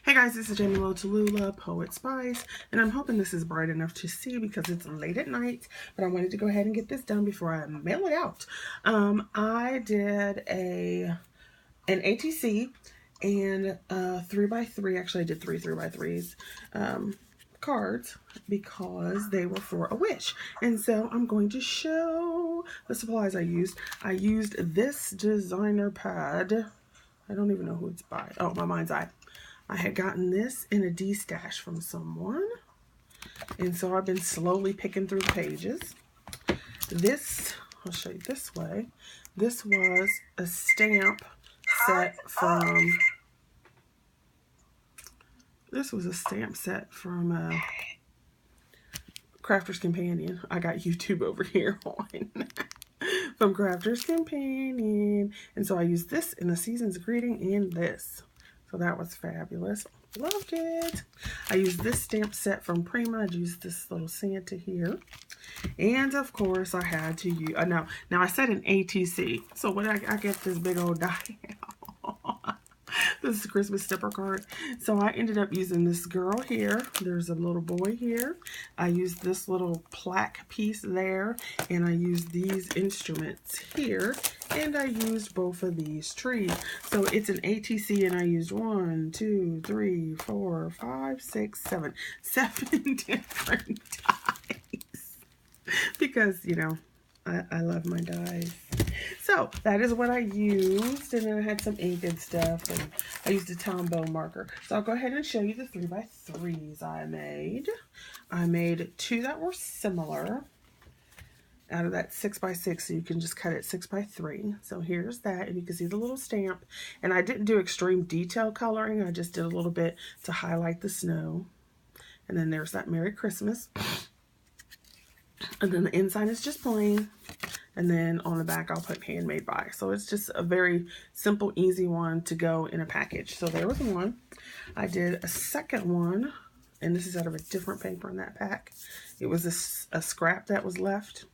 Hey guys, this is Jamie Lo Tallulah, Poet Spice, and I'm hoping this is bright enough to see because it's late at night, but I wanted to go ahead and get this done before I mail it out. I did an ATC and 3x3, actually I did three 3x3s, cards because they were for a wish. And so I'm going to show the supplies I used. I used this designer pad. I don't even know who it's by. Oh, my mind's eye. I had gotten this in a D-stash from someone, and so I've been slowly picking through the pages. This, I'll show you this way. This was a stamp set from, Crafter's Companion. I got YouTube over here on from Crafter's Companion, and so I used this in the season's greeting and this. So that was fabulous. Loved it. I used this stamp set from Prima. I used this little Santa here. And of course I had to use, now I said an ATC. So when I get this big old die, this is a Christmas stipper card. So I ended up using this girl here. There's a little boy here. I used this little plaque piece there. And I used these instruments here. And I used both of these trees. So it's an ATC, and I used 1, 2, 3, 4, 5, 6, 7. 7 different dies. Because, you know, I love my dies. So that is what I used, and then I had some ink and stuff, and I used a Tombow marker. So I'll go ahead and show you the 3x3s I made. I made 2 that were similar out of that 6x6, so you can just cut it 6x3. So here's that, and you can see the little stamp. And I didn't do extreme detail coloring. I just did a little bit to highlight the snow. And then there's that Merry Christmas. And then the inside is just plain. And then on the back, I'll put handmade by. So it's just a very simple, easy one to go in a package. So there was one. I did a second one, and this is out of a different paper in that pack. It was a scrap that was left.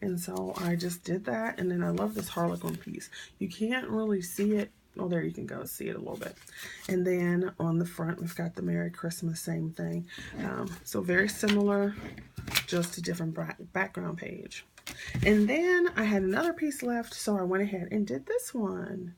And so I just did that. And then I love this Harlequin piece. You can't really see it. Oh, there you can go see it a little bit. And then on the front, we've got the Merry Christmas, same thing. So very similar, just a different background page. And then I had another piece left, so I went ahead and did this one.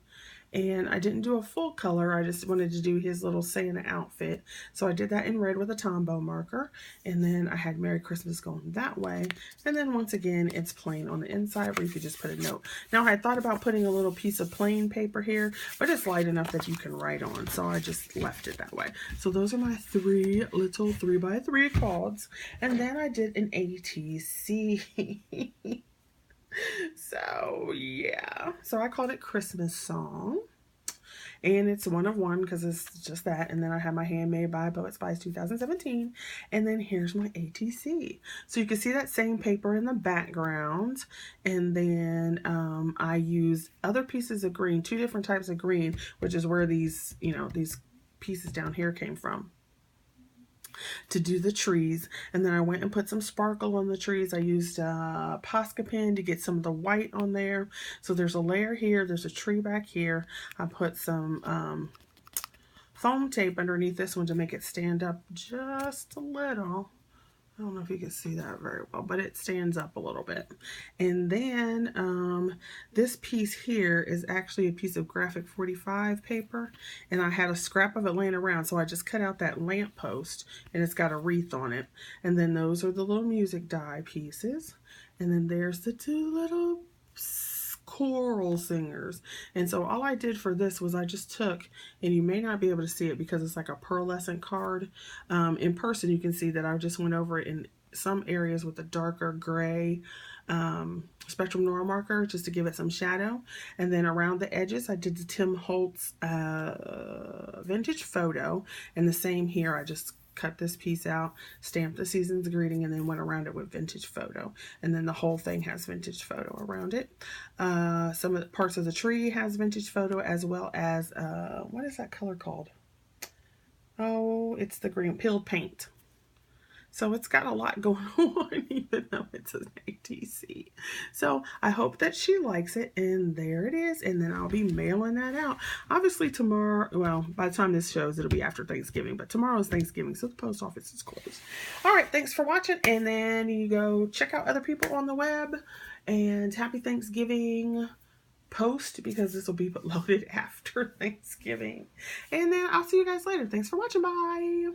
And I didn't do a full color. I just wanted to do his little Santa outfit. So I did that in red with a Tombow marker. And then I had Merry Christmas going that way. And then once again, it's plain on the inside where you could just put a note. Now I thought about putting a little piece of plain paper here, but it's light enough that you can write on. So I just left it that way. So those are my 3 little 3x3 cards. And then I did an ATC. So yeah, so I called it Christmas Song, and it's 1 of 1 because it's just that. And then I have my Handmade by Poet Spice 2017, and then here's my ATC. So you can see that same paper in the background, and then I used other pieces of green, 2 different types of green, which is where these, you know, these pieces down here came from, to do the trees. And then I went and put some sparkle on the trees. I used a Posca pen to get some of the white on there. So there's a layer here, there's a tree back here. I put some foam tape underneath this one to make it stand up just a little. I don't know if you can see that very well, but it stands up a little bit. And then this piece here is actually a piece of graphic 45 paper, and I had a scrap of it laying around, so I just cut out that lamp post, and it's got a wreath on it. And then those are the little music die pieces. And then there's the 2 little choral singers. And so all I did for this was I just took, and you may not be able to see it because it's like a pearlescent card. In person you can see that I just went over it in some areas with a darker gray Spectrum Noir marker just to give it some shadow. And then around the edges I did the Tim Holtz vintage photo, and the same here. I just cut this piece out, stamped the season's greeting, and then went around it with vintage photo. And then the whole thing has vintage photo around it. Some of the parts of the tree has vintage photo, as well as what is that color called? Oh, it's the green peeled paint. So it's got a lot going on, even though it's an ATC. So I hope that she likes it, and there it is. And then I'll be mailing that out. Obviously tomorrow, well, by the time this shows, it'll be after Thanksgiving, but tomorrow is Thanksgiving, so the post office is closed. All right, thanks for watching, and then you go check out other people on the web, and happy Thanksgiving post, because this will be loaded after Thanksgiving. And then I'll see you guys later. Thanks for watching. Bye.